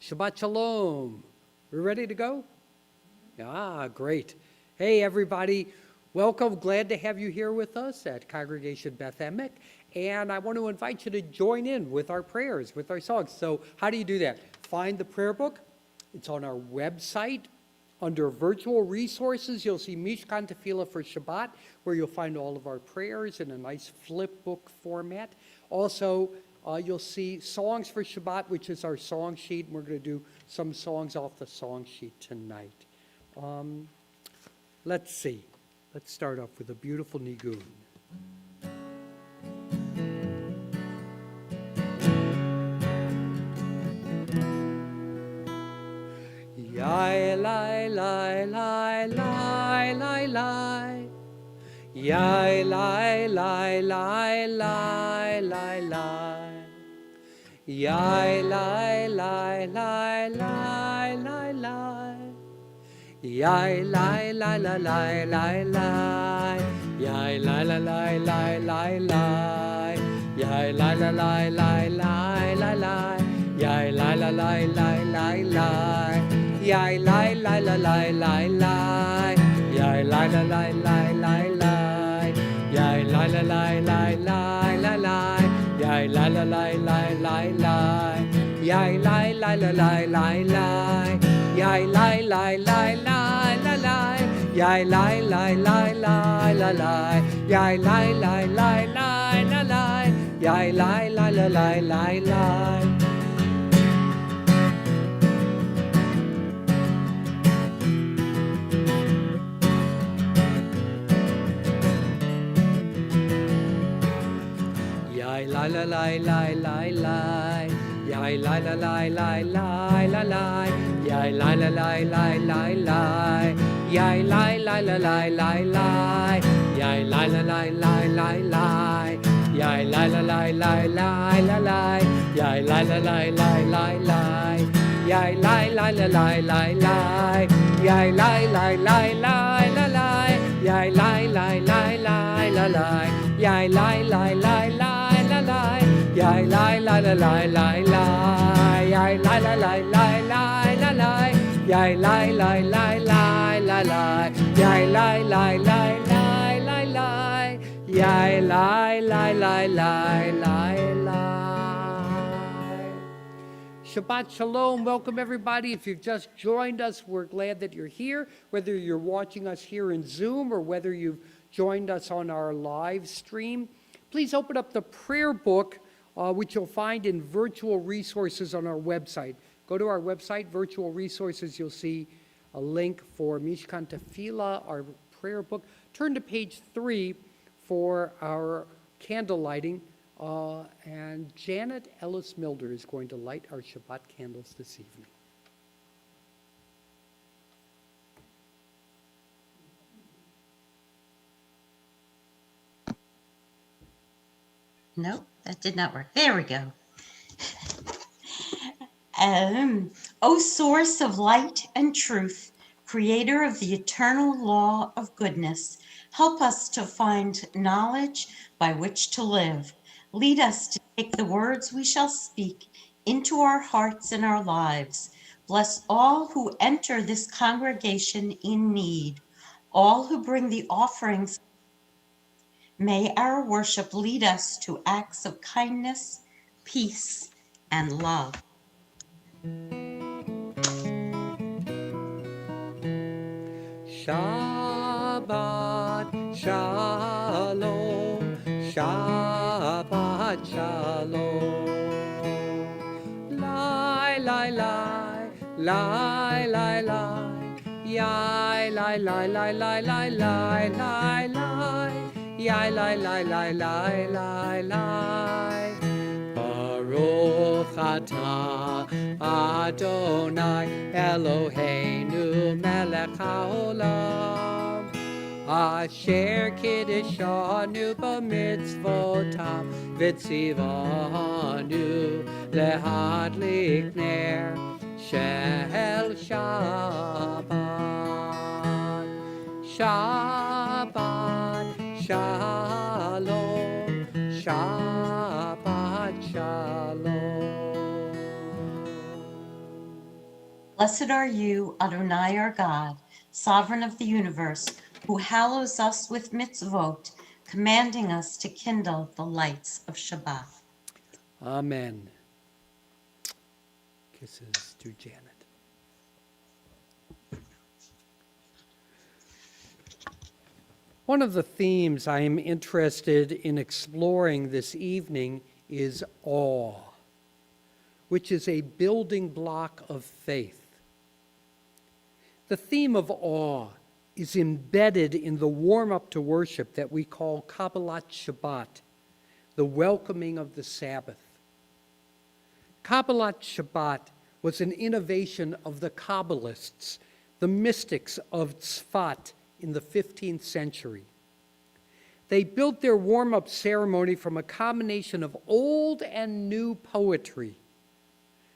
Shabbat Shalom. We're ready to go? Great. Hey, everybody. Welcome. Glad to have you here with us at Congregation Beth Emek. And I want to invite you to join in with our prayers, with our songs. So how do you do that? Find the prayer book. It's on our website. Under virtual resources, you'll see Mishkan Tefillah for Shabbat, where you'll find all of our prayers in a nice flip book format. Also, you'll see Songs for Shabbat, which is our song sheet. And we're going to do some songs off the song sheet tonight. Let's see. Let's start off with a beautiful nigun. Yai lai lai lai lai lai lai. Yai lai lai lai lai lai lai. Yai lai lai lai lai lai lai. Yai lai lai lai lai lai lai. Yai lai lai lai lai lai lai. Yai lai lai lai lai lai lai lai. Yai lai lai lai lai lai lai. Yai lai lai lai lai lai lai. Yai lai lai lai lai lai lai. Yai lai lai lai lai lai lai lai. Yai lai lai lai lai lai lai. Yai lai lai lai lai lai lai. Yai lai lai lai lai lai lai. Yai lai lai lai lai lai lai. Yai lai lai lai lai lai lai. Yai lai lai lai lai lai lai. Yai lai lai lai lai lai lai. Yai lai lai lai lai lai lai lai. Yai lai lai lai lai lai lai. Yai lai lai lai lai lai lai. Yai lai lai lai lai lai lai. Yai lai lai lai lai lai lai lai. Yai lai lai lai lai lai lai. Yai lai lai lai lai lai lai. Yai lai lai lai lai lai lai. Yai lai lai lai lai lai lai. Yai lai lai lai lai lai lai. Yai lai lai lai lai lai lai. Yai lai lai lai lai lai lai lai. Yai lai lai lai lai lai lai. Yai lai lai lai lai lai lai. Yai lai lai lai lai lai lai. Shabbat Shalom. Welcome, everybody. If you've just joined us, we're glad that you're here, whether you're watching us here in Zoom or whether you've joined us on our live stream. Please open up the prayer book, which you'll find in virtual resources on our website. Go to our website, virtual resources. You'll see a link for Mishkan Tefillah, our prayer book. Turn to page 3 for our candle lighting. And Janet Ellis Milder is going to light our Shabbat candles this evening. Nope, that did not work. There we go. O source of light and truth, creator of the eternal law of goodness, help us to find knowledge by which to live. Lead us to take the words we shall speak into our hearts and our lives. Bless all who enter this congregation in need, all who bring the offerings. May our worship lead us to acts of kindness, peace, and love. Shabbat Shalom, Shabbat Shalom. Lai, lai, lai, lai, lai, lai. Yai, lai, lai, lai, lai, lai, lai, lai, lai. Yai, lai, lai, lai, lai, lai, lai. Baruch atah Adonai Eloheinu melech haolam asher kiddishanu b'mitzvotav v'tzivanu lehadlik ner shel Shabbat. Shabbat Shalom, Shabbat Shalom. Blessed are you, Adonai our God, sovereign of the universe, who hallows us with mitzvot, commanding us to kindle the lights of Shabbat. Amen. Kisses to Janet. One of the themes I am interested in exploring this evening is awe, which is a building block of faith. The theme of awe is embedded in the warm-up to worship that we call Kabbalah Shabbat, the welcoming of the Sabbath. Kabbalah Shabbat was an innovation of the Kabbalists, the mystics of Tzfat in the 15th century. They built their warm-up ceremony from a combination of old and new poetry.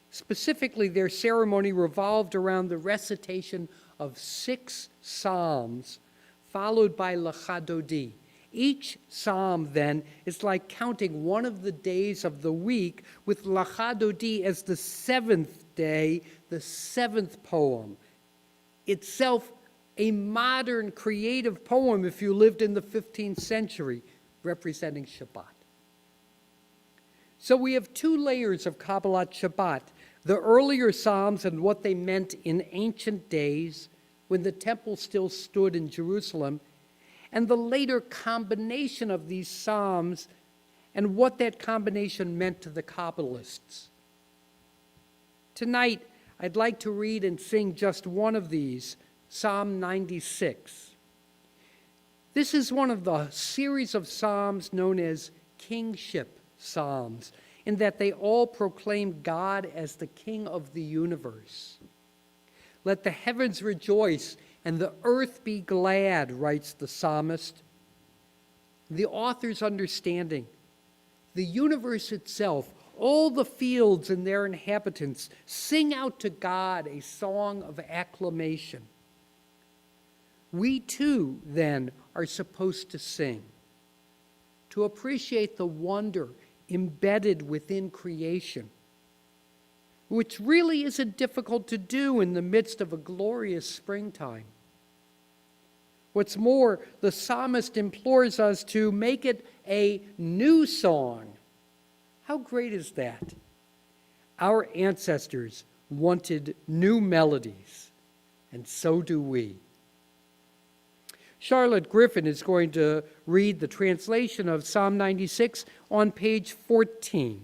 Specifically, their ceremony revolved around the recitation of 6 psalms, followed by Lachadodi. Each psalm, then, is like counting one of the days of the week, with Lachadodi as the 7th day, the 7th poem, itself a modern creative poem if you lived in the 15th century, representing Shabbat. So we have 2 layers of Kabbalah Shabbat, the earlier psalms and what they meant in ancient days when the temple still stood in Jerusalem, and the later combination of these psalms and what that combination meant to the Kabbalists. Tonight, I'd like to read and sing just one of these, Psalm 96. This is one of the series of psalms known as Kingship Psalms, in that they all proclaim God as the King of the universe. Let the heavens rejoice and the earth be glad, writes the psalmist. The author's understanding, the universe itself, all the fields and their inhabitants sing out to God a song of acclamation. We too, then, are supposed to sing, to appreciate the wonder embedded within creation, which really isn't difficult to do in the midst of a glorious springtime. What's more, the psalmist implores us to make it a new song. How great is that? Our ancestors wanted new melodies, and so do we. Charlotte Griffin is going to read the translation of Psalm 96 on page 14.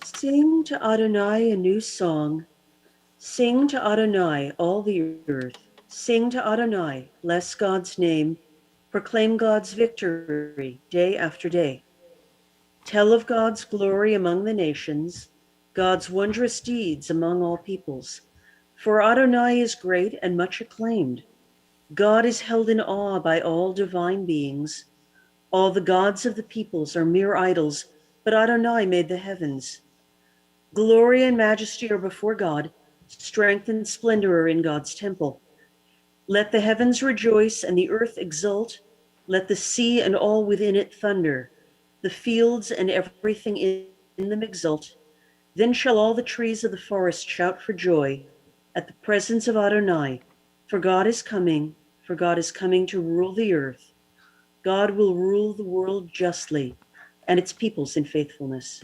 Sing to Adonai a new song. Sing to Adonai, all the earth. Sing to Adonai, bless God's name. Proclaim God's victory day after day. Tell of God's glory among the nations, God's wondrous deeds among all peoples. For Adonai is great and much acclaimed. God is held in awe by all divine beings. All the gods of the peoples are mere idols, but Adonai made the heavens. Glory and majesty are before God, strength and splendor are in God's temple. Let the heavens rejoice and the earth exult. Let the sea and all within it thunder. The fields and everything in them exult. Then shall all the trees of the forest shout for joy at the presence of Adonai, for God is coming to rule the earth. God will rule the world justly and its peoples in faithfulness.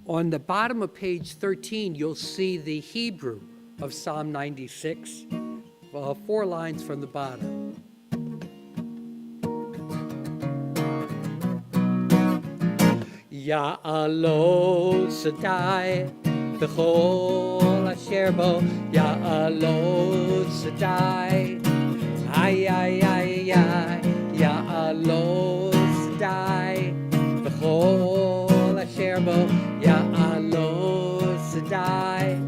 On the bottom of page 13, you'll see the Hebrew of Psalm 96, 4 lines from the bottom. Ya'alo Sadai, B'chol Asher Bo, Ya'alo Sadai, ay, ay, ay, ay, Ya'alo Sadai, B'chol Asher Bo, Ya'alo Sadai,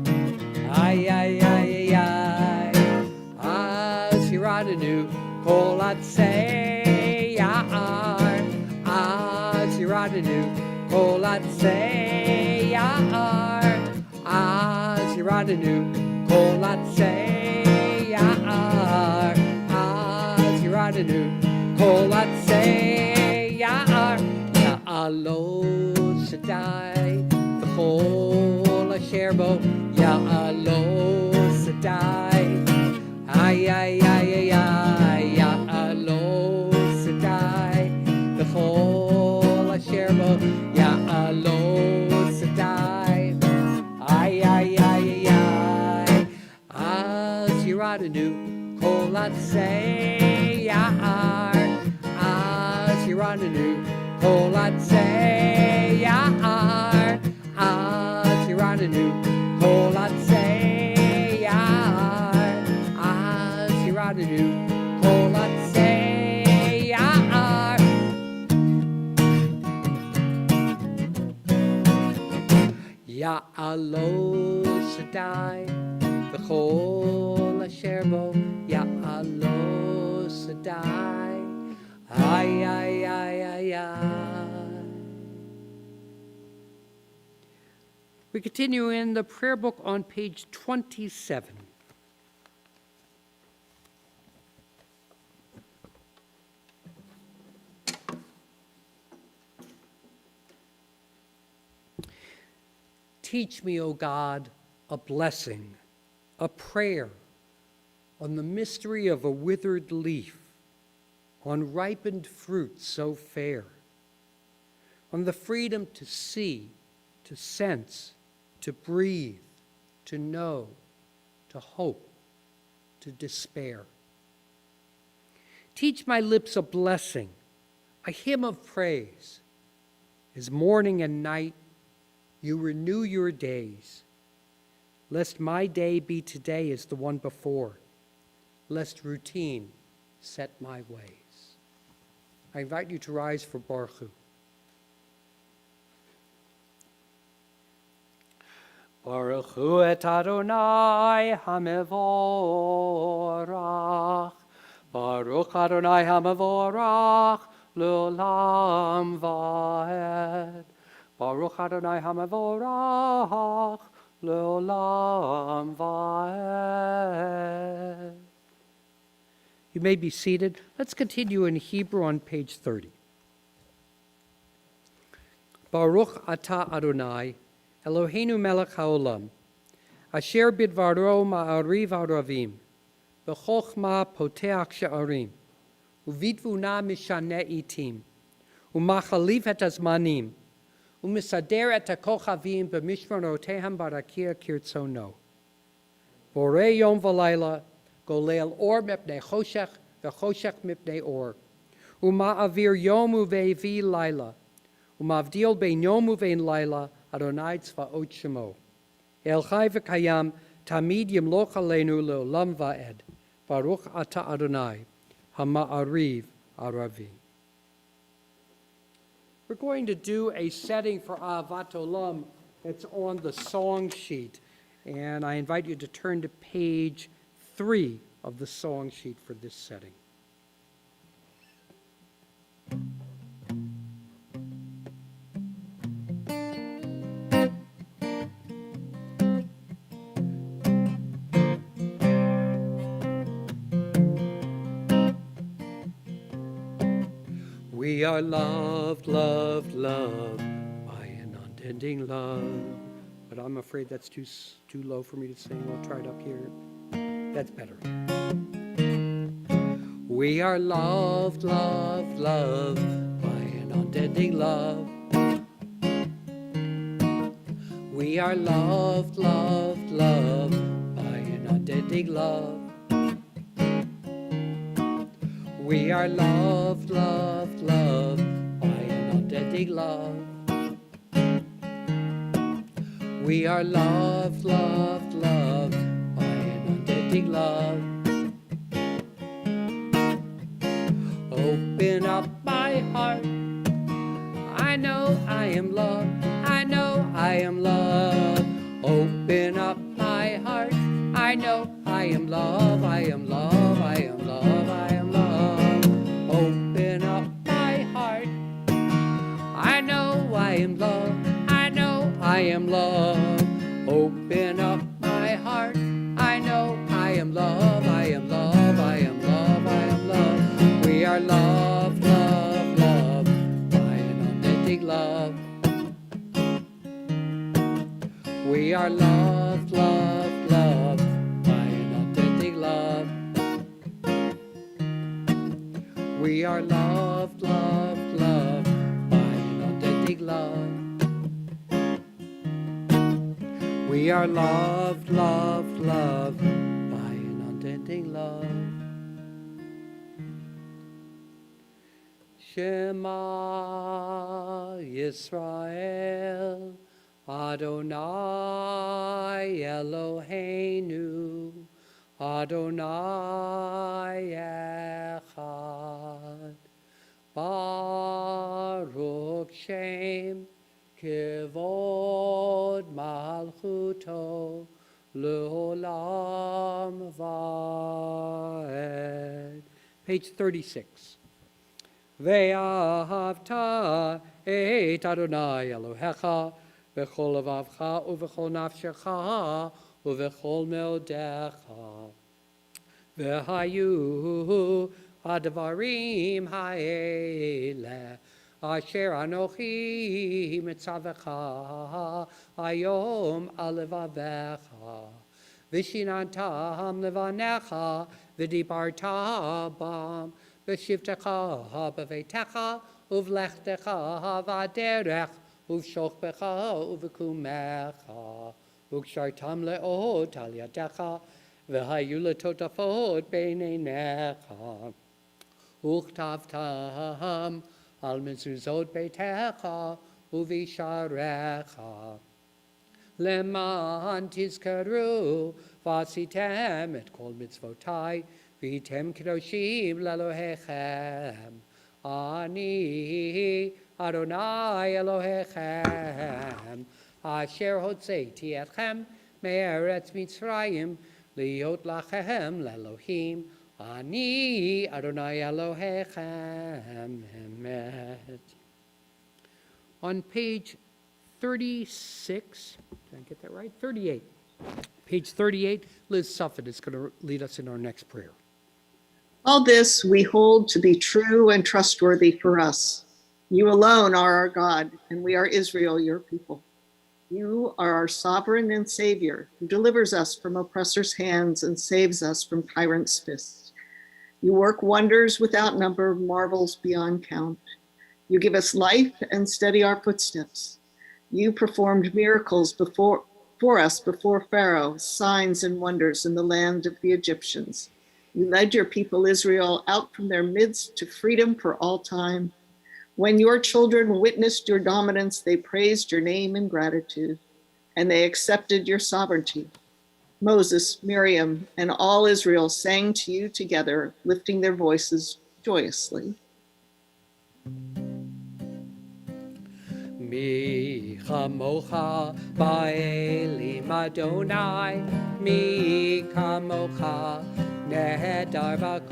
ay, ay, ay, ay, Az Yiradanu, Kol Atzei Ya'ar, Az Yiradanu, Kol Atzei Ya'ar, Az Yiradanu, Kol Atzei Ya'ar, Az Yiradanu, Kol Atzei Ya'ar Ya'alo Shaddai V'chol Asher Bo Ya'alo Shaddai Ay ay ay ay ay Ya'alo Shaddai V'chol Asher Bo Ya'alo Shaddai Ay ay ay ay ay Az Yiradenu Kol Atzei Ya'ar Az Yiradenu Kol Atzei Ya'ar Az Yiradenu Kol Atzei Ya'ar Az Yiradenu Kol Atzei Ya'ar Ya'alo Shaddai V'chol Asher Bo Ya'alo Shaddai Ay ay ay ay ay. We continue in the prayer book on page 27. Teach me, O God, a blessing, a prayer on the mystery of a withered leaf, on ripened fruit so fair, on the freedom to see, to sense, to breathe, to know, to hope, to despair. Teach my lips a blessing, a hymn of praise, as morning and night you renew your days, lest my day be today as the one before, lest routine set my ways. I invite you to rise for Baruch Hu. Baruch Hu et Adonai HaMevorach. Baruch Adonai HaMevorach L'olam Va'ed. Baruch Adonai HaMevorach L'olam Va'ed. You may be seated. Let's continue in Hebrew on page 30. Baruch Atah Adonai, Eloheinu melech haolam, asher bidvaro ma'ariv haravim, b'chochma poteach she'arim, uvitvuna mishane itim, umachalif et azmanim, umisader et hakochavim b'mishmarotehem barakia kirtzono. Borei yom v'layla, Golel or mipnei choshech, v'choshech mipnei or. Uma'avir yom uve'vi laila. Umavdil bein yom uvein laila, Adonai tzvaot shemo. El chai v'kayam, tamid yimloch aleinu le'olam va'ed. Baruch ata Adonai, hama'ariv aravi. We're going to do a setting for Ahavat Olam. It's on the song sheet. And I invite you to turn to page 3 of the song sheet for this setting. We are loved, loved, loved by an unending love. But I'm afraid that's too low for me to sing. We'll try it up here. That's better. We are loved, loved, loved by an unending love. We are loved, loved, loved by an unending love. We are loved, loved, loved by an unending love. We are loved, loved, loved by an unending love. Open up my heart. I know I am loved. I know I am loved. Open up my heart. I know I am loved. I am loved. I am loved. I am loved. Open up my heart. I know I am loved. I know I am loved. Open up my heart. I know I am loved. I am loved. I am loved. I am loved. We are loved. authentic love. We are loved, loved, loved by an authentic love. We are loved, loved, loved by an authentic love. We are loved, loved, loved by an authentic love. Shema Yisrael, Adonai Eloheinu, Adonai Echad. Baruch Shem Kivod Malchuto Leolam Vaed. Page 36. Ve'ahavta et Adonai Elohecha v'chol levavcha u'v'chol nafshecha u'v'chol meodecha. V'hayu advarim ha'ele asher anochi mitzavecha ayom alevavecha. V'shinantam levanecha v'dibarta bam v'shivtecha b'veitecha uv'lechtecha v'aderech uv'shochbecha uv'kumecha u'kshartam le'od al yadecha v'hayu letotafot b'neinecha u'chtavtam al mezuzot beitecha uv'isharecha leman tizkaru v'asitem et kol mitzvotai v'hitem kedoshim lelohechem. Ani Adonai Elohechem asher hotzeiti etchem me'eretz Mitzrayim liot lachem lelohim. Ani Adonai Elohechem emet. On page 36, did I get that right? 38. Page 38, Liz Suffet is going to lead us in our next prayer. All this we hold to be true and trustworthy for us. You alone are our God, and we are Israel, your people. You are our sovereign and savior, who delivers us from oppressors' hands and saves us from tyrants' fists. You work wonders without number, marvels beyond count. You give us life and steady our footsteps. You performed miracles for us before Pharaoh, signs and wonders in the land of the Egyptians. You led your people Israel out from their midst to freedom for all time. When your children witnessed your dominance, they praised your name in gratitude, and they accepted your sovereignty. Moses, Miriam, and all Israel sang to you together, lifting their voices joyously. Mi chamocha ba'elim Adonai, mi chamocha nehedar b'kodesh.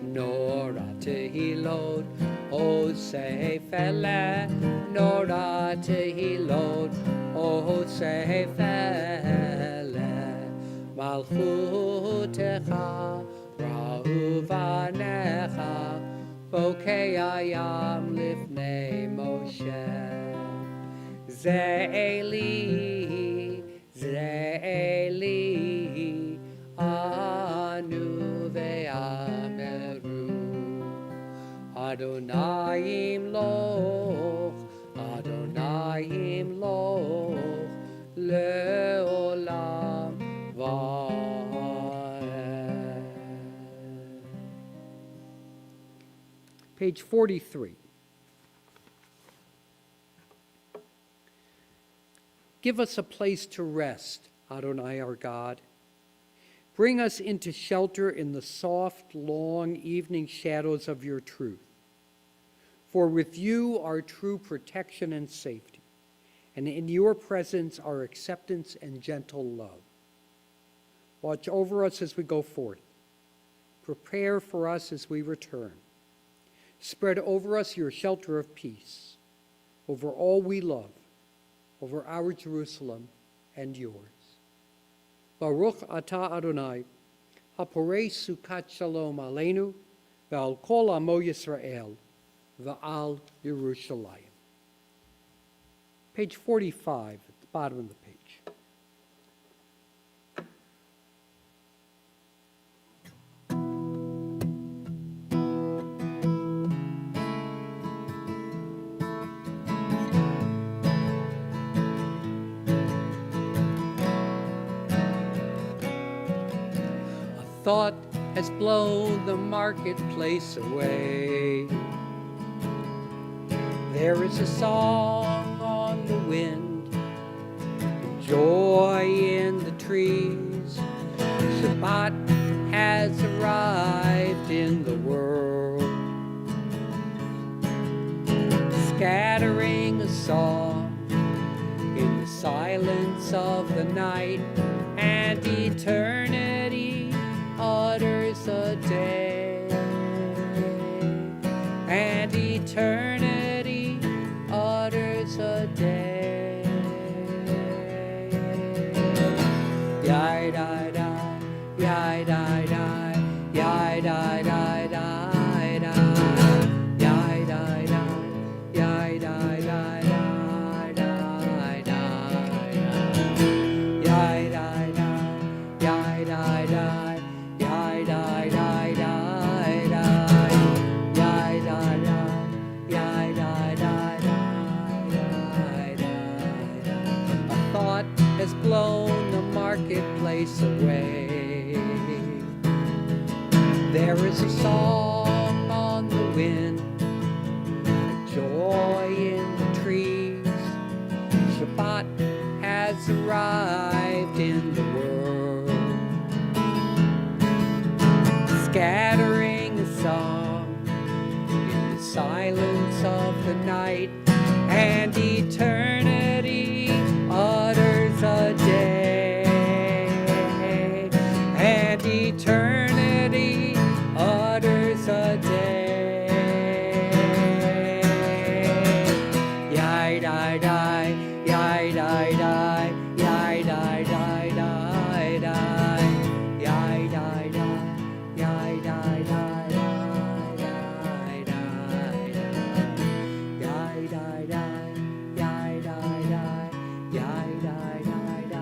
Nora tehilot osei fele, nora tehilot osei fele. Malchutecha ra'uvanecha, Bokei ayam lifnei Moshe. Ze'eli, anu ve'ameru. Adonai imloch, le'olam va'ed. Page 43. Give us a place to rest, Adonai our God. Bring us into shelter in the soft, long evening shadows of your truth. For with you are true protection and safety, and in your presence are acceptance and gentle love. Watch over us as we go forth. Prepare for us as we return. Spread over us your shelter of peace, over all we love, over our Jerusalem and yours. Baruch atah Adonai, haporei sukat shalom aleinu, ve'al kol amo Yisrael, Va'al Yerushalayim. Page 45 at the bottom of the page. A thought has blown the marketplace away. There is a song on the wind, joy in the trees. Shabbat has arrived in the world, scattering a song in the silence of the night, and eternity utters a day, and eternity utters a day. Yai da da, yai da da, yai da da da da, yai da da, yai da da da da da, yai da da, yai da da, yai da da da da, yai da da, yai da da da da. A thought has blown the marketplace away. There is a song on the wind, joy in the trees. Shabbat has arrived in the world, scattering a song in the silence of the night, and eternity utters a day, and eternity utters a day. Yai di di, yai di di, yai di di di di, yai di di, yai di di di di, yai di di, yai di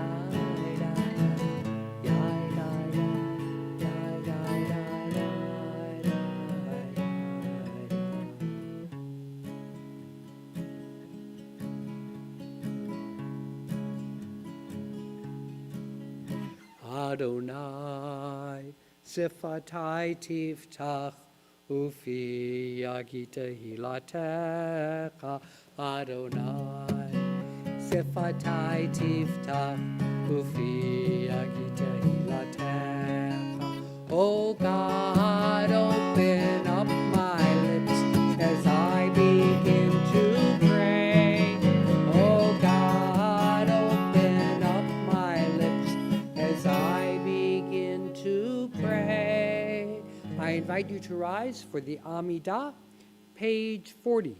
di, yai di di di, yai di Adonai, Sifatai Tiftach, Ufi Yagita Hilatecha. Adonai, Sifatai Tiftach, Ufi Yagita Hilatecha. Oh God, open up my lips as I begin to pray. Oh God, open up my lips as I begin to pray. I invite you to rise for the Amidah, page 40.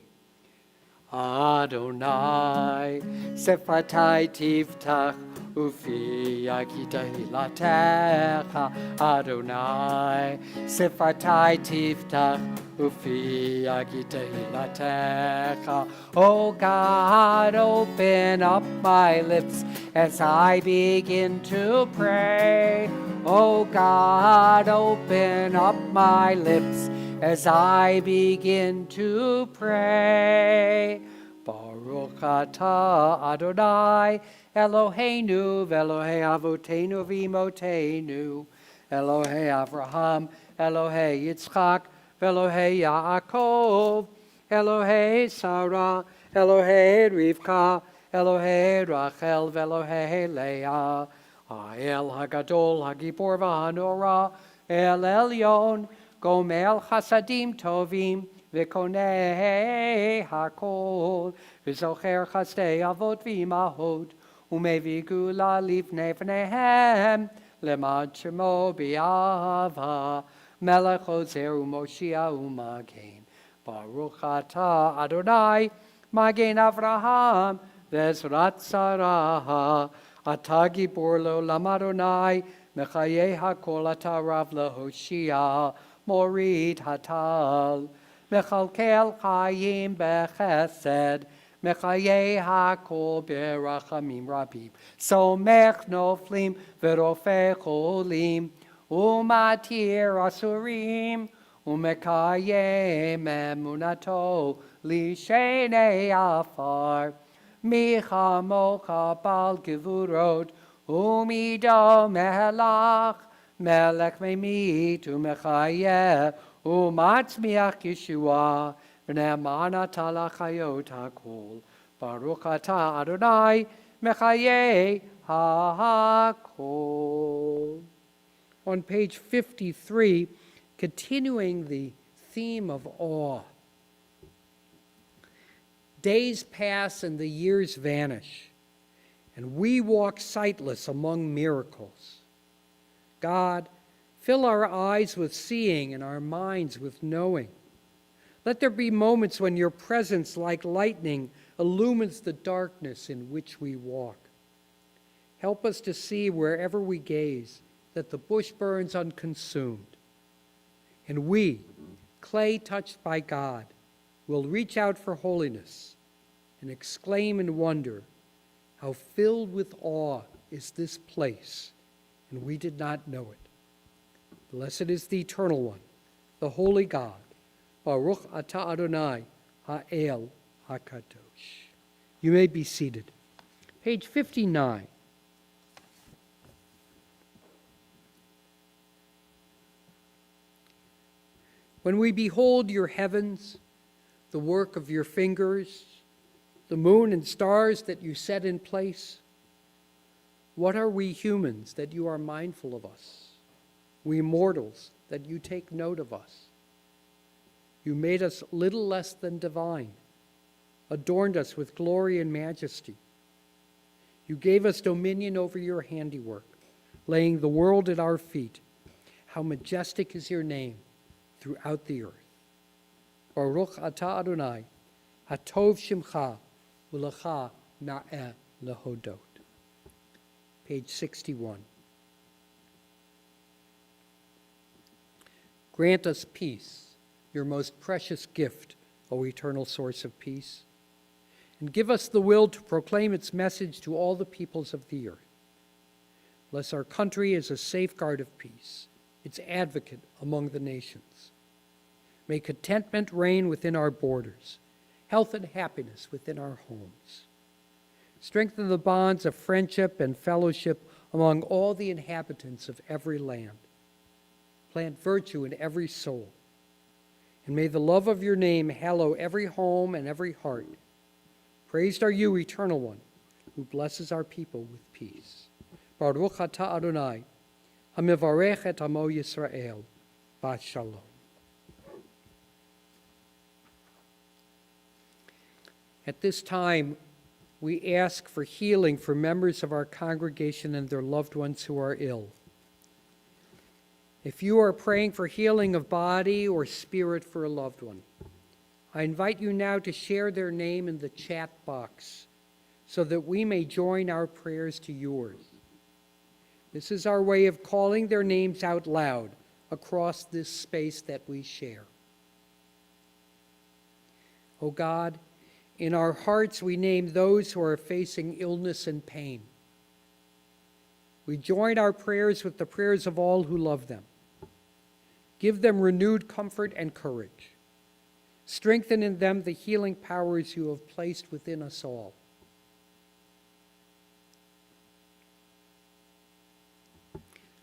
Adonai, Sefatai Tiftach, Ufi Yagita Hilatecha. Adonai, Sefatai Tiftach, Ufi Yagita Hilatecha. Oh God, open up my lips as I begin to pray. Oh God, open up my lips as I begin to pray. Baruch atah Adonai Eloheinu v'Elohei Avotenu v'Imotenu, Elohei Avraham, Elohei Yitzchak, v'Elohei Yaakov, Elohei Sarah, Elohei Rivka, Elohei Rachel, v'Elohei Leah, Ha'el Hagadol Hagibor v'Hanora, El Elyon, Gomel Chasadim Tovim, V'Konei Hakol, V'Zocher Chasdei Avot V'Imahot, Umevi Gula Lifnei V'nehem, Lemad Shemo B'Yava, Melech Ozer U'Moshia U'Magen, Baruch Atah Adonai, Magen Avraham, V'Ezrat Sarah, Atah Gibor L'Olam Adonai, Mechayeh HaKol Atah Rav L'Hoshia, Morit Hatal, Mechalkel Chayim Bechesed, Mechaye HaKol Berachamim Rabim, Somech Noflim Verofeh Cholim, Umatir Asurim, Umekayem Emunato, Lishenei Afar, Michamocha Bal Gevurot, Umido Mehelach, Melech Memit Umechayeh, Umatzmiach Yeshua, V'ne'amana talachayot hakol, Baruch atah Adonai, Mechaye ha'akol. On page 53, continuing the theme of awe. Days pass and the years vanish, and we walk sightless among miracles. God, fill our eyes with seeing and our minds with knowing. Let there be moments when your presence, like lightning, illumines the darkness in which we walk. Help us to see wherever we gaze that the bush burns unconsumed. And we, clay touched by God, will reach out for holiness and exclaim in wonder, how filled with awe is this place, and we did not know it. Blessed is the Eternal One, the Holy God, Baruch atah Adonai, Ha'el HaKadosh. You may be seated. Page 59. When we behold your heavens, the work of your fingers, the moon and stars that you set in place, what are we humans that you are mindful of us? We mortals that you take note of us. You made us little less than divine, adorned us with glory and majesty. You gave us dominion over your handiwork, laying the world at our feet. How majestic is your name throughout the earth. Baruch atah Adonai, hatov shimcha, u'lecha na'eh lehodot. Page 61. Grant us peace, your most precious gift, O eternal source of peace, and give us the will to proclaim its message to all the peoples of the earth. Bless our country as a safeguard of peace, its advocate among the nations. May contentment reign within our borders, health and happiness within our homes. Strengthen the bonds of friendship and fellowship among all the inhabitants of every land. Plant virtue in every soul. And may the love of your name hallow every home and every heart. Praised are you, Eternal One, who blesses our people with peace. Baruch atah Adonai, hamivarech et amo Yisrael, Shabbat Shalom. At this time, we ask for healing for members of our congregation and their loved ones who are ill. If you are praying for healing of body or spirit for a loved one, I invite you now to share their name in the chat box so that we may join our prayers to yours. This is our way of calling their names out loud across this space that we share. O God, in our hearts we name those who are facing illness and pain. We join our prayers with the prayers of all who love them. Give them renewed comfort and courage. Strengthen in them the healing powers you have placed within us all.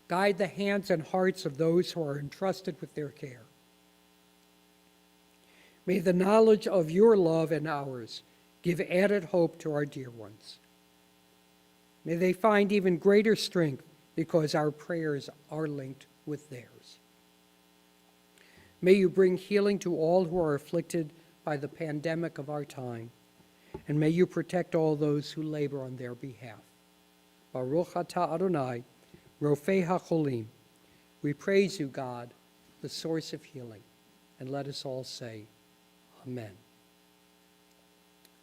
Guide the hands and hearts of those who are entrusted with their care. May the knowledge of your love and ours give added hope to our dear ones. May they find even greater strength because our prayers are linked with theirs. May you bring healing to all who are afflicted by the pandemic of our time, and may you protect all those who labor on their behalf. Baruch atah Adonai, Rofei HaCholim. We praise you, God, the source of healing, and let us all say, Amen.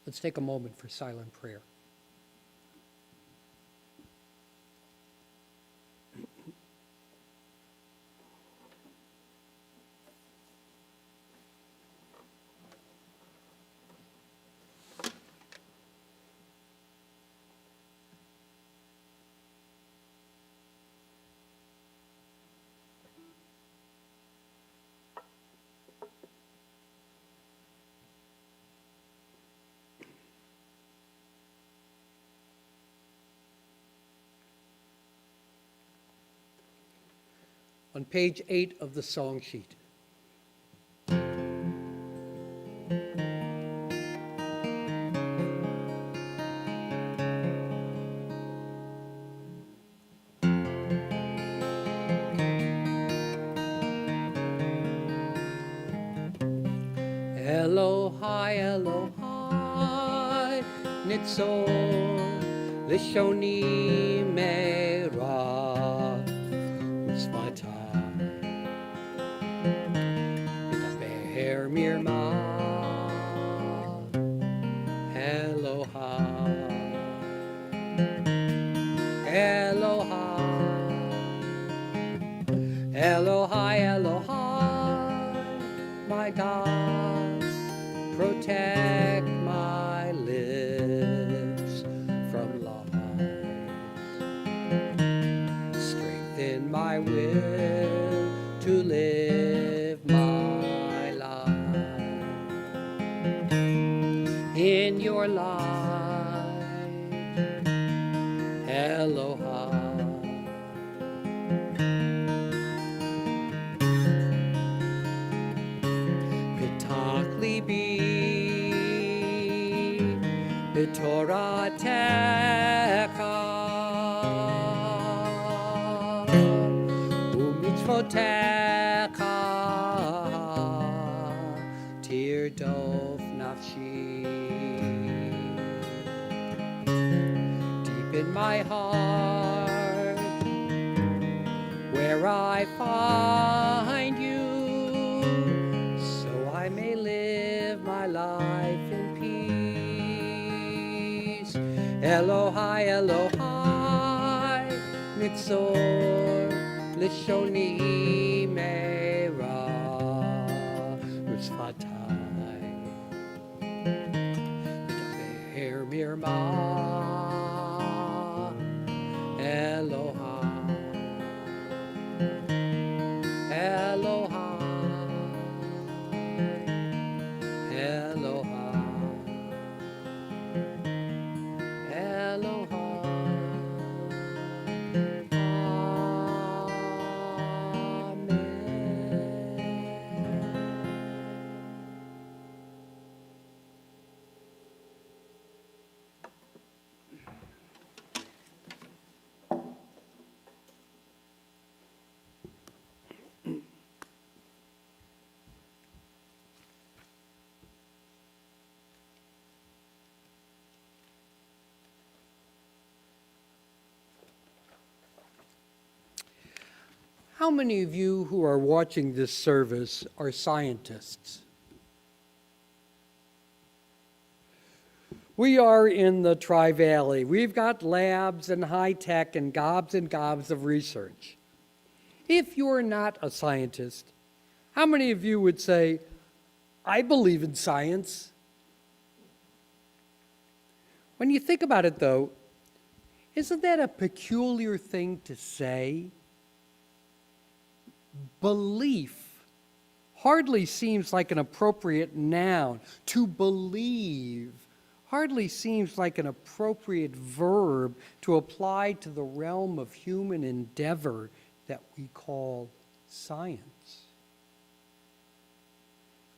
Let's take a moment for silent prayer. on page 8 of the song sheet. Elohai, Elohai, Nitzor, Lishoni Mera, Utzvatai, Be'er Mirma, Elohai, Elohai, Elohai, Elohai, my God, protect my lips from lies. Strengthen my will to live my life in your light, Elohai. Libi b'toratecha u'mitzvotecha tirdof nafshi. Deep in my heart, where I find you, so I may live my life in peace. Elohai, Elohai, Nitzor, Lishoni Mera, Utzvatai, Be'er Mirma, Elohai, Elohai, Elohai, Elohai, How many of you who are watching this service are scientists? We are in the Tri-Valley. We've got labs and high-tech and gobs of research. If you're not a scientist, how many of you would say, I believe in science? When you think about it, though, isn't that a peculiar thing to say? Belief hardly seems like an appropriate noun. To believe hardly seems like an appropriate verb to apply to the realm of human endeavor that we call science.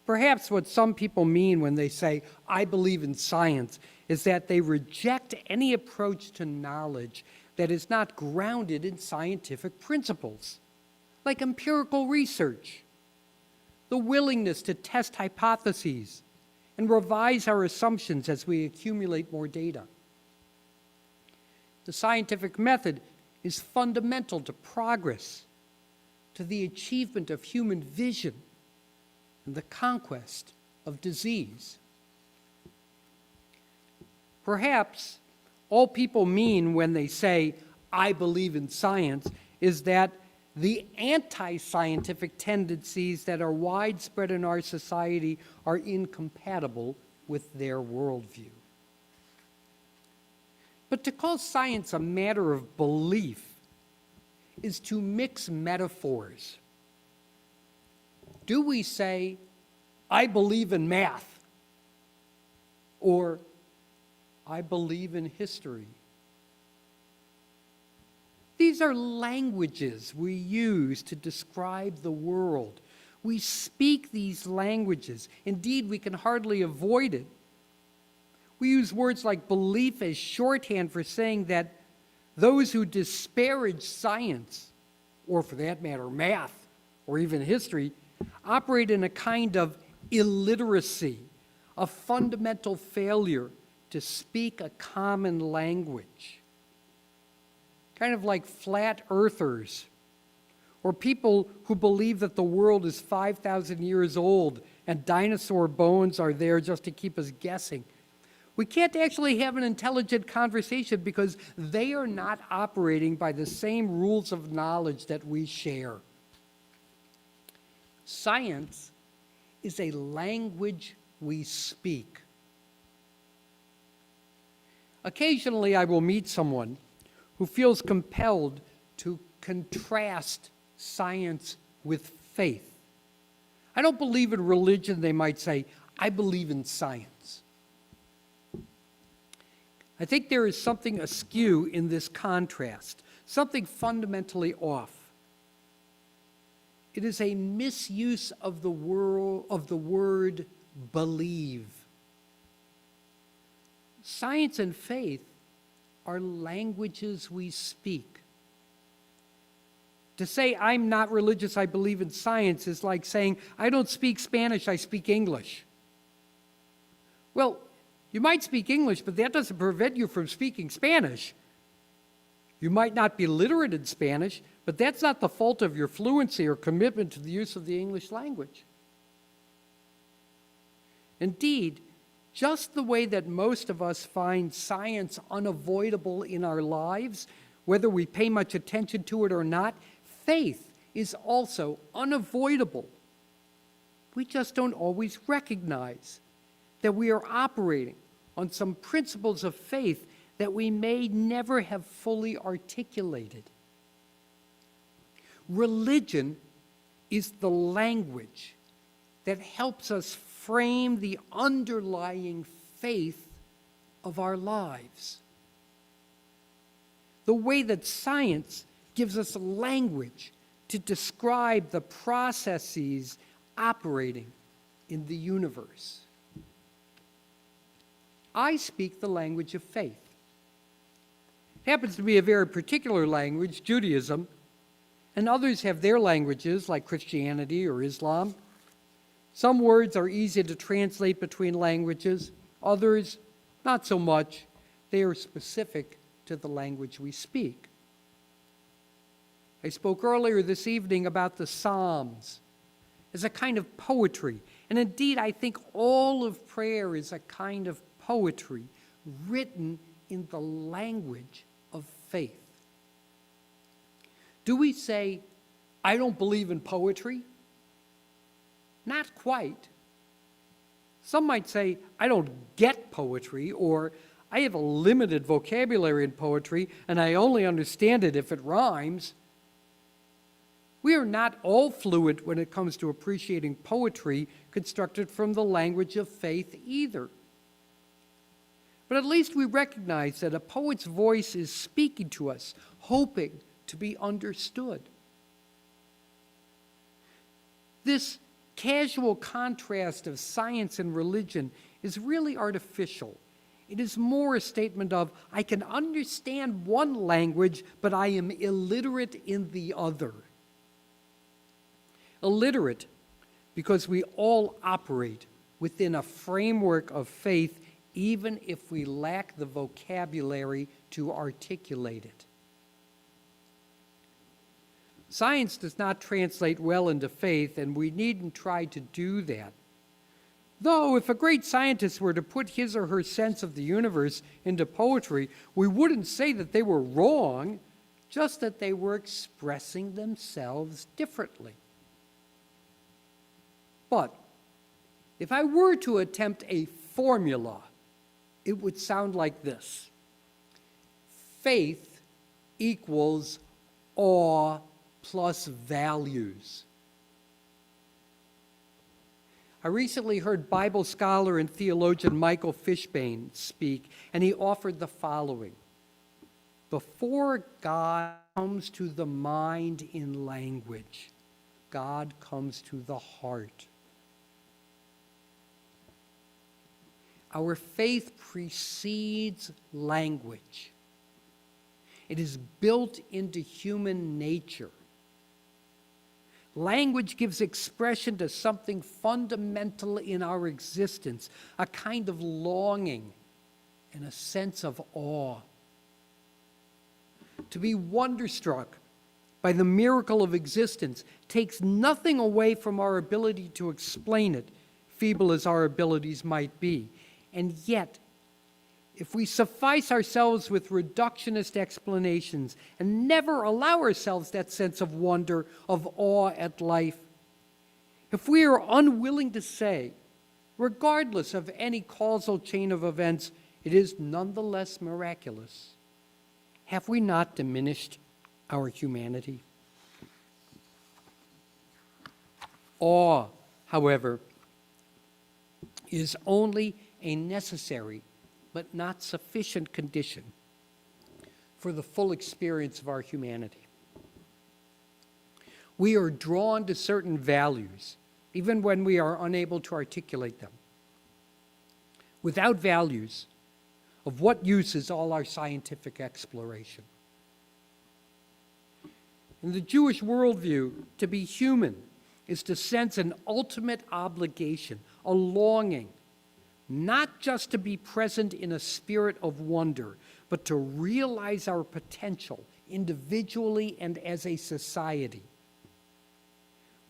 Perhaps what some people mean when they say, I believe in science, is that they reject any approach to knowledge that is not grounded in scientific principles, like empirical research, the willingness to test hypotheses and revise our assumptions as we accumulate more data. The scientific method is fundamental to progress, to the achievement of human vision, and the conquest of disease. Perhaps all people mean when they say, I believe in science, is that the anti-scientific tendencies that are widespread in our society are incompatible with their worldview. But to call science a matter of belief is to mix metaphors. Do we say, I believe in math, or I believe in history? These are languages we use to describe the world. We speak these languages. Indeed, we can hardly avoid it. We use words like belief as shorthand for saying that those who disparage science, or for that matter, math, or even history, operate in a kind of illiteracy, a fundamental failure to speak a common language. Kind of like flat earthers, or people who believe that the world is 5,000 years old and dinosaur bones are there just to keep us guessing. We can't actually have an intelligent conversation because they are not operating by the same rules of knowledge that we share. Science is a language we speak. Occasionally, I will meet someone who feels compelled to contrast science with faith. I don't believe in religion, they might say. I believe in science. I think there is something askew in this contrast, something fundamentally off. It is a misuse of the word believe. Science and faith are languages we speak. To say I'm not religious, I believe in science is like saying I don't speak Spanish, I speak English. Well, you might speak English, but that doesn't prevent you from speaking Spanish. You might not be literate in Spanish, but that's not the fault of your fluency or commitment to the use of the English language. Indeed, just the way that most of us find science unavoidable in our lives, whether we pay much attention to it or not, faith is also unavoidable. We just don't always recognize that we are operating on some principles of faith that we may never have fully articulated. Religion is the language that helps us frame the underlying faith of our lives. The way that science gives us language to describe the processes operating in the universe. I speak the language of faith. It happens to be a very particular language, Judaism, and others have their languages, like Christianity or Islam. Some words are easy to translate between languages, others not so much. They are specific to the language we speak. I spoke earlier this evening about the Psalms as a kind of poetry, and indeed I think all of prayer is a kind of poetry written in the language of faith. Do we say, I don't believe in poetry? Not quite. Some might say, I don't get poetry, or I have a limited vocabulary in poetry, and I only understand it if it rhymes. We are not all fluent when it comes to appreciating poetry constructed from the language of faith either. But at least we recognize that a poet's voice is speaking to us, hoping to be understood. This casual contrast of science and religion is really artificial. It is more a statement of, I can understand one language, but I am illiterate in the other. Illiterate because we all operate within a framework of faith, even if we lack the vocabulary to articulate it. Science does not translate well into faith, and we needn't try to do that. Though, if a great scientist were to put his or her sense of the universe into poetry, we wouldn't say that they were wrong, just that they were expressing themselves differently. But if I were to attempt a formula, it would sound like this. Faith equals awe plus values. I recently heard Bible scholar and theologian Michael Fishbane speak, and he offered the following. Before God comes to the mind in language, God comes to the heart. Our faith precedes language. It is built into human nature. Language gives expression to something fundamental in our existence, a kind of longing and a sense of awe. To be wonderstruck by the miracle of existence takes nothing away from our ability to explain it, feeble as our abilities might be. And yet, if we suffice ourselves with reductionist explanations and never allow ourselves that sense of wonder, of awe at life, if we are unwilling to say, regardless of any causal chain of events, it is nonetheless miraculous, have we not diminished our humanity? Awe, however, is only a necessary but not sufficient condition for the full experience of our humanity. We are drawn to certain values, even when we are unable to articulate them. Without values, of what use is all our scientific exploration? In the Jewish worldview, to be human is to sense an ultimate obligation, a longing, not just to be present in a spirit of wonder, but to realize our potential individually and as a society.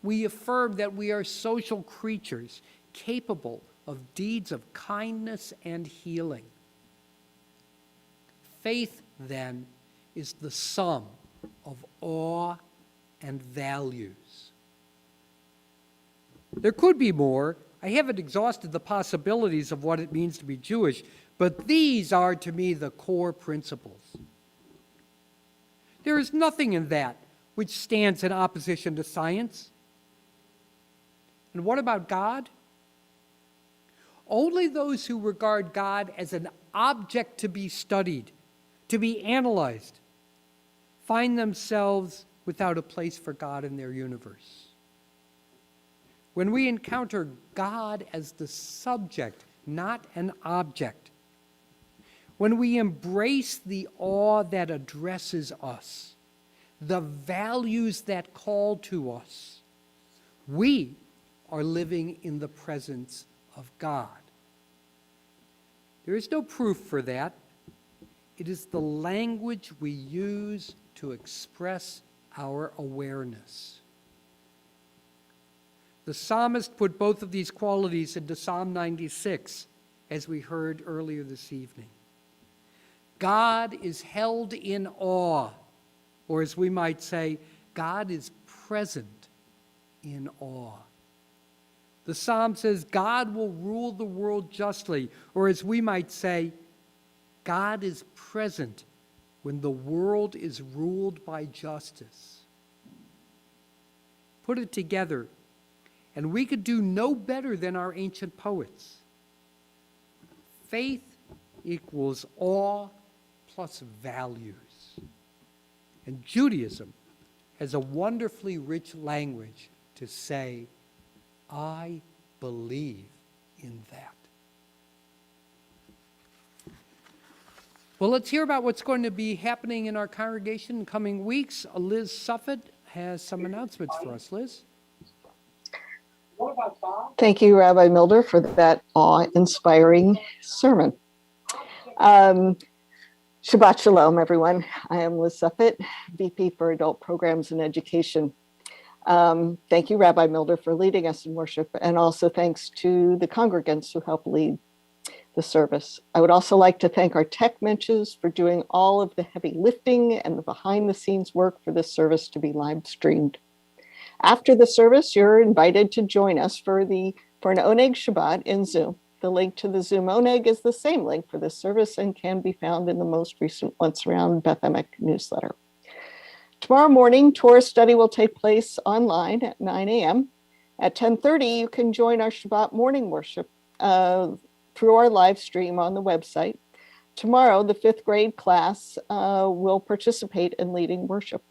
We affirm that we are social creatures capable of deeds of kindness and healing. Faith, then, is the sum of awe and values. There could be more. I haven't exhausted the possibilities of what it means to be Jewish, but these are, to me, the core principles. There is nothing in that which stands in opposition to science. And what about God? Only those who regard God as an object to be studied, to be analyzed, find themselves without a place for God in their universe. When we encounter God as the subject, not an object, when we embrace the awe that addresses us, the values that call to us, we are living in the presence of God. There is no proof for that. It is the language we use to express our awareness. The psalmist put both of these qualities into Psalm 96, as we heard earlier this evening. God is held in awe, or as we might say, God is present in awe. The psalm says, God will rule the world justly, or as we might say, God is present when the world is ruled by justice. Put it together, and we could do no better than our ancient poets. Faith equals awe plus values. And Judaism has a wonderfully rich language to say, I believe in that. Well, let's hear about what's going to be happening in our congregation in coming weeks. Liz Suffet has some announcements for us. Liz? Thank you, Rabbi Milder, for that awe-inspiring sermon. Shabbat Shalom, everyone. I am Liz Suffet, VP for Adult Programs and Education. Thank you, Rabbi Milder, for leading us in worship, and also thanks to the congregants who helped lead the service. I would also like to thank our tech menches for doing all of the heavy lifting and the behind-the-scenes work for this service to be live streamed. After the service, you're invited to join us for an Oneg Shabbat in Zoom. The link to the Zoom Oneg is the same link for this service and can be found in the most recent Once Around Beth Emek newsletter. Tomorrow morning, Torah study will take place online at 9 a.m. At 10:30, you can join our Shabbat morning worship through our live stream on the website. Tomorrow, the 5th grade class will participate in leading worship.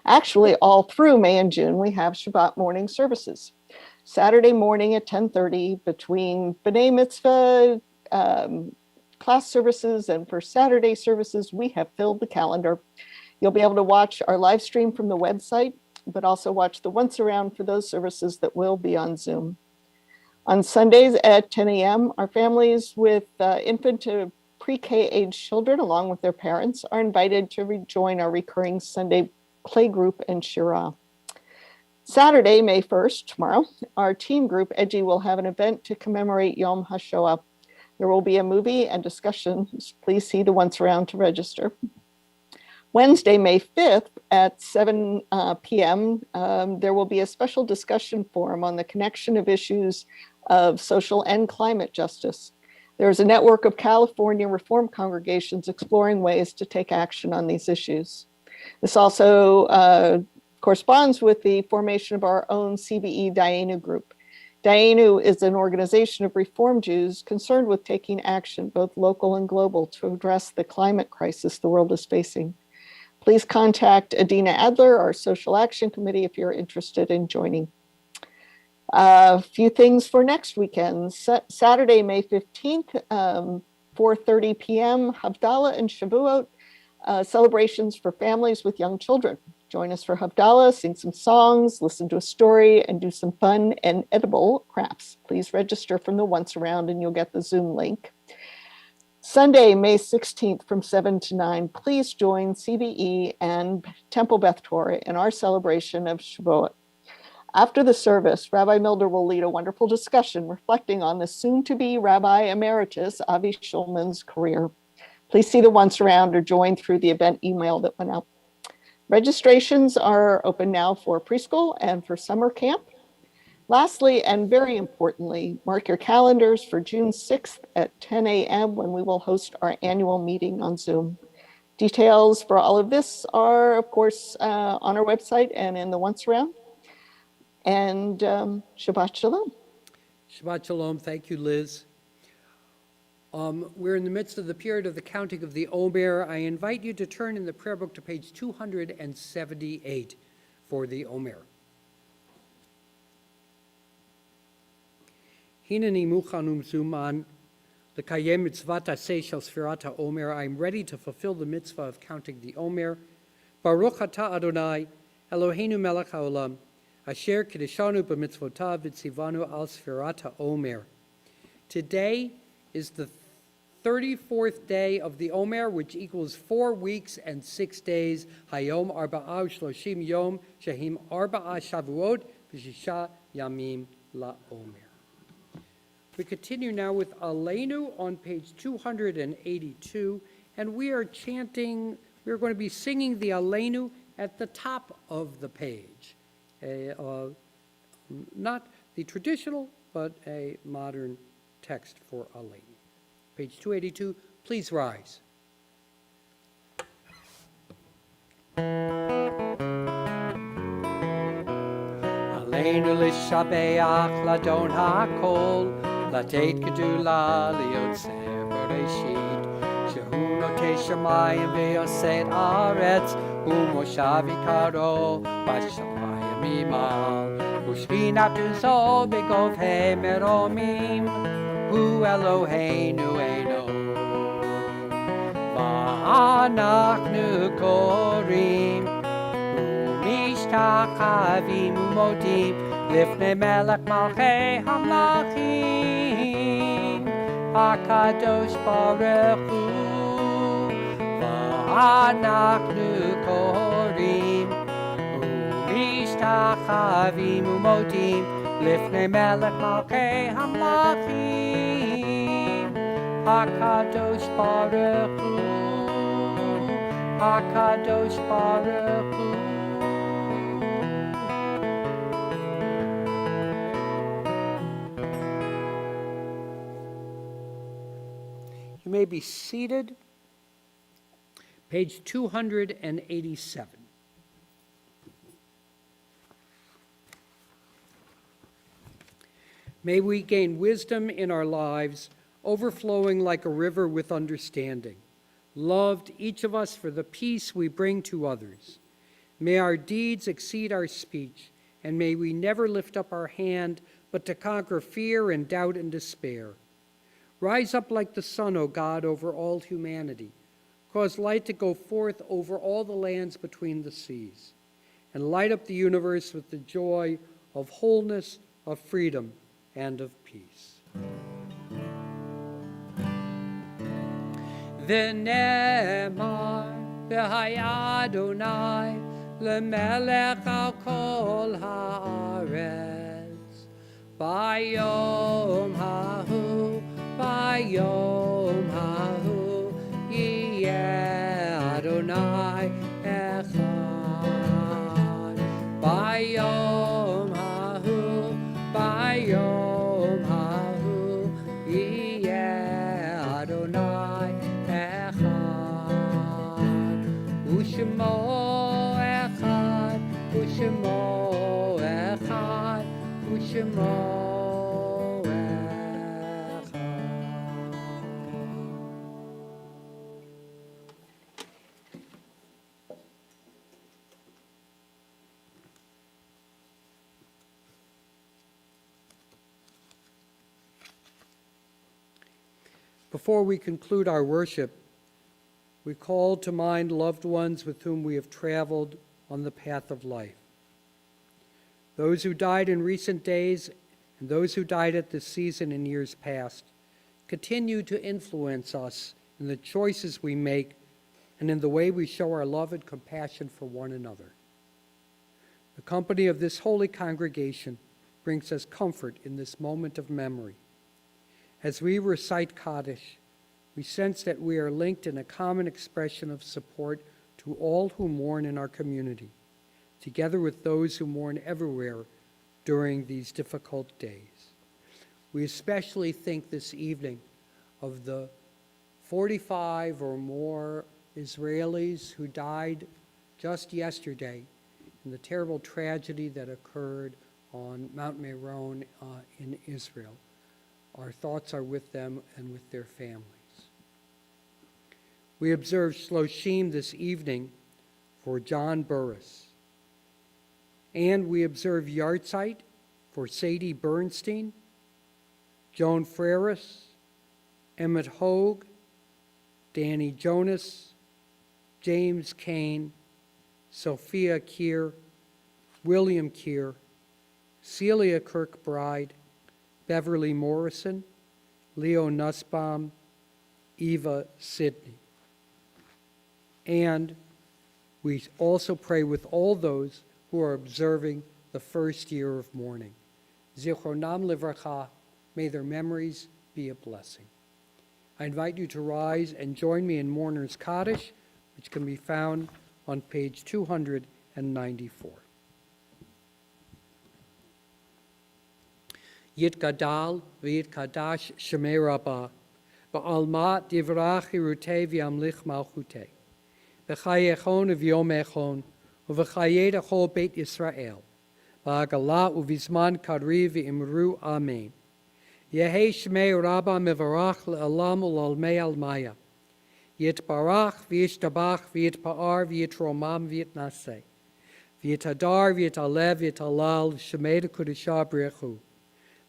Actually, all through May and June, we have Shabbat morning services. Saturday morning at 10:30 between B'nai Mitzvah class services and for Saturday services, we have filled the calendar. You'll be able to watch our live stream from the website, but also watch the once around for those services that will be on Zoom. On Sundays at 10 a.m., our families with infant to pre-K age children, along with their parents, are invited to rejoin our recurring Sunday play group and Shirah. Saturday, May 1st, tomorrow, our teen group, Edgy, will have an event to commemorate Yom HaShoah. There will be a movie and discussions. Please see the once around to register. Wednesday, May 5th at 7 p.m., there will be a special discussion forum on the connection of issues of social and climate justice. There's a network of California Reform congregations exploring ways to take action on these issues. This also corresponds with the formation of our own CBE Dayenu group. Dayenu is an organization of Reform Jews concerned with taking action, both local and global, to address the climate crisis the world is facing. Please contact Adina Adler, our Social Action Committee, if you're interested in joining. A few things for next weekend. Saturday, May 15th, 4:30 p.m., Havdalah and Shavuot, celebrations for families with young children. Join us for Havdalah, sing some songs, listen to a story, and do some fun and edible crafts. Please register from the once around and you'll get the Zoom link. Sunday, May 16th from 7 to 9, please join CBE and Temple Beth Torah in our celebration of Shavuot. After the service, Rabbi Milder will lead a wonderful discussion reflecting on the soon-to-be Rabbi Emeritus Avi Shulman's career. Please see the once around or join through the event email that went out. Registrations are open now for preschool and for summer camp. Lastly, and very importantly, mark your calendars for June 6th at 10 a.m. when we will host our annual meeting on Zoom. Details for all of this are, of course, on our website and in the once around. And Shabbat Shalom. Shabbat Shalom. Thank you, Liz. We're in the midst of the period of the counting of the Omer. I invite you to turn in the prayer book to page 278 for the Omer. Hineni muchanum zuman lekayem mitzvat aseh shel sfirat haOmer. I am ready to fulfill the mitzvah of counting the Omer. Baruch atah Adonai Eloheinu melech haolam asher kiddushanu b'mitzvotav v'tzivanu al sfirat haOmer. Today is the 34th day of the Omer, which equals 4 weeks and 6 days. Hayom arba'a shloshim yom shehim arba'a shavuot v'shisha yamim la'omer. We continue now with Aleinu on page 282, and we are chanting, we're going to be singing the Aleinu at the top of the page. Not the traditional, but a modern text for Aleinu. Page 282, please rise. Aleinu lishabeach ladon hakol, latet gedula liotzer bereshit, shehu notei shamayim ve'oset aretz, u'moshav ikaro b'shamayim imal, u'shvinat uzo begov meromim, Hu Eloheinu Eino Va'anachnu korim U'mishtachavim u'modim Lifnei melech malchei hamlachim HaKadosh Baruch Hu Va'anachnu korim U'mishtachavim u'modim Lifnei melech malchei hamlachim HaKadosh Baruch Hu HaKadosh Baruch Hu. You may be seated. Page 287. May we gain wisdom in our lives, overflowing like a river with understanding, loved each of us for the peace we bring to others. May our deeds exceed our speech, and may we never lift up our hand but to conquer fear and doubt and despair. Rise up like the sun, O God, over all humanity. Cause light to go forth over all the lands between the seas, and light up the universe with the joy of wholeness, of freedom, and of peace. V'nemar b'haya Adonai lemelech al kol haaretz bayom hahu yeh Adonai echad bayom hahu yeh Adonai echad u'shemo echad u'shemo echad u'shemo Before we conclude our worship, we call to mind loved ones with whom we have traveled on the path of life. Those who died in recent days and those who died at this season in years past continue to influence us in the choices we make and in the way we show our love and compassion for one another. The company of this holy congregation brings us comfort in this moment of memory. As we recite Kaddish, we sense that we are linked in a common expression of support to all who mourn in our community, together with those who mourn everywhere during these difficult days. We especially think this evening of the 45 or more Israelis who died just yesterday in the terrible tragedy that occurred on Mount Meron in Israel. Our thoughts are with them and with their families. We observe Shloshim this evening for John Burris. And we observe Yartzeit for Sadie Bernstein, Joan Freris, Emmett Hogue, Danny Jonas, James Kane, Sophia Keir, William Keir, Celia Kirkbride, Beverly Morrison, Leo Nussbaum, Eva Sidney. And we also pray with all those who are observing the first year of mourning. Zichronam livracha, may their memories be a blessing. I invite you to rise and join me in Mourner's Kaddish, which can be found on page 294. Yitgadal v'yitkadash shemei rabbah, ba'alma divrach irutei v'yamlich malchutei, v'chayechon v'yom echon, uv'chayed achol beit Yisrael, ba'agala uv'izman kadri v'imru amen. Yehei shemei rabbah mevarach le'alam u'lalmei almaya, yitbarach v'yishtabach v'yitpa'ar v'yitromam v'yitnaseh, v'yitadar v'yitalev v'yitalal shemei d'kudishah b'rechu,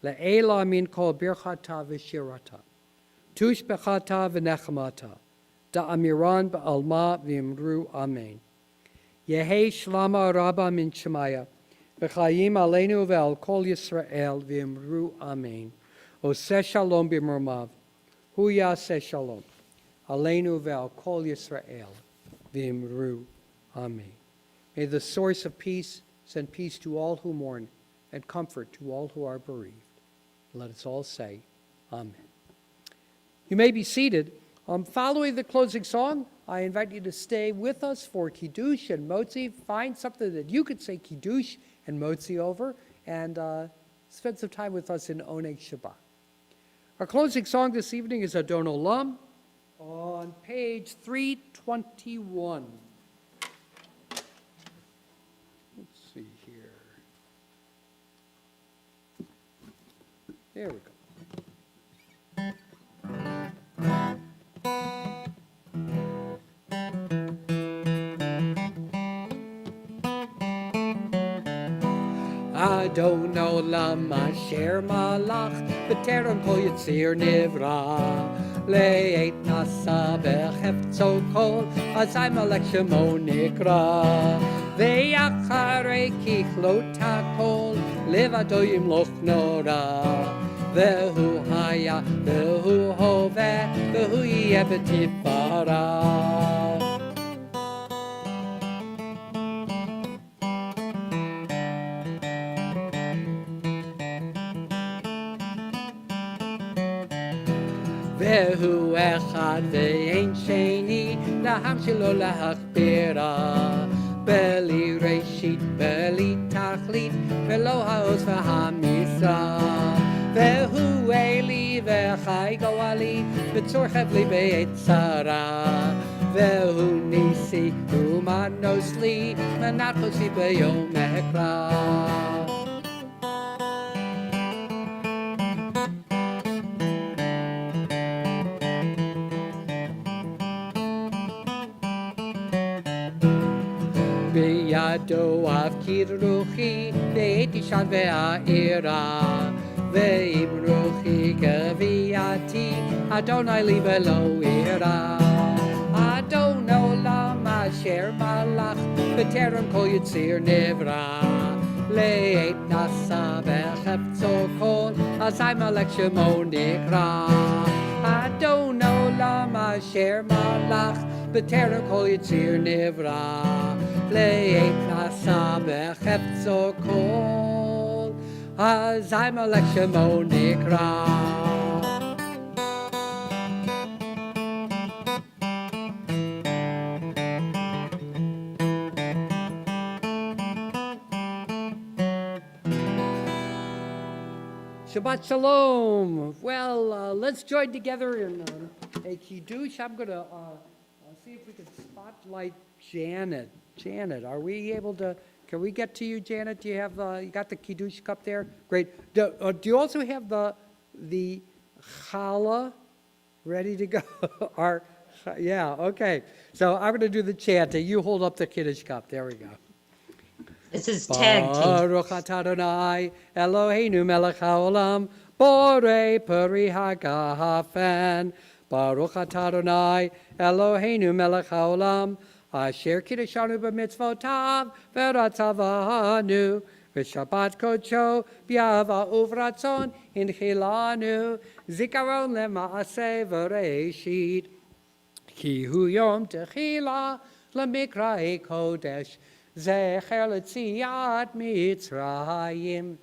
Le'ela min kol birchata v'shirata, tush bechata v'nechmata, da'amiran ba'alma v'imru amen. Yehei shlama rabba min shemaya, v'chayim aleinu ve'al kol Yisrael v'imru amen. Oseh shalom b'murmav, hu yaseh shalom, aleinu ve'al kol Yisrael v'imru amen. May the source of peace send peace to all who mourn and comfort to all who are bereaved. Let us all say, Amen. You may be seated. Following the closing song, I invite you to stay with us for Kiddush and Motzi. Find something that you could say Kiddush and Motzi over, and spend some time with us in Oneg Shabbat. Our closing song this evening is Adon Olam on page 321. Let's see here. There we go. Adon Olam Asher Malach B'terem Kol Yitzir Nivra Le'et Nasa B'chefzo Kol Azay Malek Shemo Nikra Ve'acharei Kichlot HaKol Levado Yimloch Nora Ve'hu Haya Ve'hu Hoveh Ve'hu Yeh B'tifara. Ve'hu echad ve'ein sheni laham shelo lahachbira beli reshit beli tachlit velo haoz v'hamisra ve'hu eli ve'chai goali v'tzor chevli be'etzara ve'hu nisi umanos li menat chosi b'yom ekra. Biyado avkir ruchi ve'etishan ve'a'ira ve'im ruchi gaviyati Adonai li velo ira Adon olam asher malach b'terem kol yitzir nivra le'et nasa b'chefzo kol azay malek shemo nikra Adon olam asher malach b'terem kol yitzir nivra Le'et nasa b'chefzo kol azay malek shemo nikra. Shabbat Shalom. Well, let's join together in a Kiddush. I'm going to see if we can spotlight Janet. Janet, are we able to, can we get to you, Janet? Do you have, you got the Kiddush cup there? Great. Do you also have the challah ready to go? Yeah, okay. So I'm going to do the chanting. You hold up the Kiddush cup. There we go. This is tag team. Baruch atah Adonai Eloheinu melech haolam borei peri hagafen. Baruch atah Adonai Eloheinu melech haolam asher kiddeshanu b'mitzvotav v'ratzavanu v'shabbat kodsho b'yava uvratzon hinchilanu zikaron lema'aseh v'reishit ki hu yom techila lemikra kodesh Zecher l'tziat Mitzrayim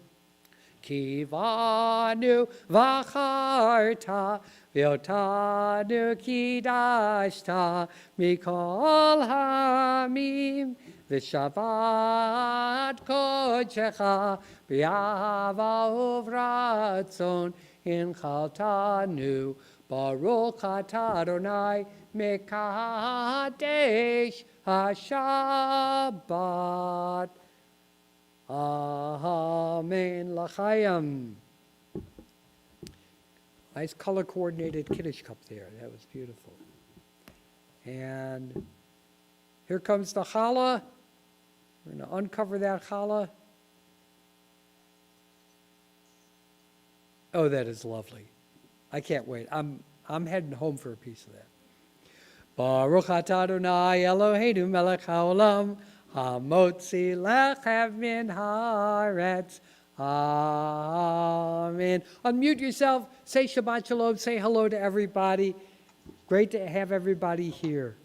Kivanu v'acharta v'otanu kidashta mikol hamim v'shabbat kodshecha b'yava uvratzon inchaltanu Baruch atah Adonai mekadesh HaShabbat. Amen. L'chaim. Nice color-coordinated Kiddush cup there. That was beautiful. And here comes the challah. We're going to uncover that challah. Oh, that is lovely. I can't wait. I'm heading home for a piece of that. Baruch atah Adonai Eloheinu melech haolam hamotzi lechem min haaretz. Amen. Unmute yourself. Say Shabbat Shalom. Say hello to everybody. Great to have everybody here.